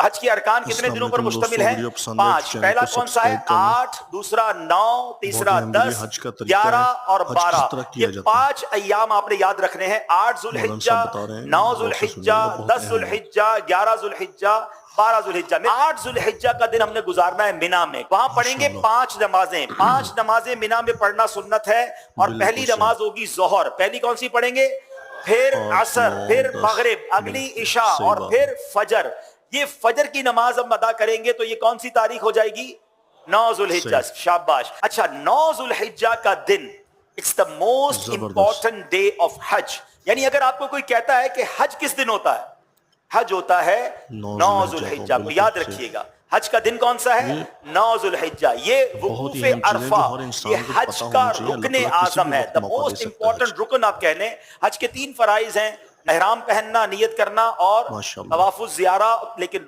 حج کی ارکان کتنے دنوں پر مشتمل ہے؟ 5. پہلا کون سا ہے؟ 8، دوسرا 9، تیسرا 10، 11 اور 12. یہ 5 ایام آپ نے یاد رکھنے ہیں. 8 ذوالحجہ، 9 ذوالحجہ، 10 ذوالحجہ، 11 ذوالحجہ، 12 ذوالحجہ. 8 ذوالحجہ کا دن ہم نے گزارنا ہے مینا میں. وہاں پڑھیں گے 5 نمازیں. 5 نمازیں مینا میں پڑھنا سنت ہے. اور پہلی نماز ہوگی ظہر. پہلی کون سی پڑھیں گے؟ پھر عصر، پھر مغرب، اگلی عشاء اور پھر فجر. یہ فجر کی نماز ہم ادا کریں گے تو یہ کون سی تاریخ ہو جائے گی؟ 9 ذوالحجہ. شاباش. اچھا 9 ذوالحجہ کا دن it's the most important day of حج. یعنی اگر آپ کو کوئی کہتا ہے کہ حج کس دن ہوتا ہے؟ حج ہوتا ہے 9 ذوالحجہ کو. یاد رکھیے گا حج کا دن کون سا ہے؟ 9 ذوالحجہ. یہ وقوف عرفہ یہ حج کا رکن اعظم ہے. the most important رکن آپ کہہ لیں. حج کے 3 فرائض ہیں: احرام پہننا، نیت کرنا اور طواف الزیارہ. لیکن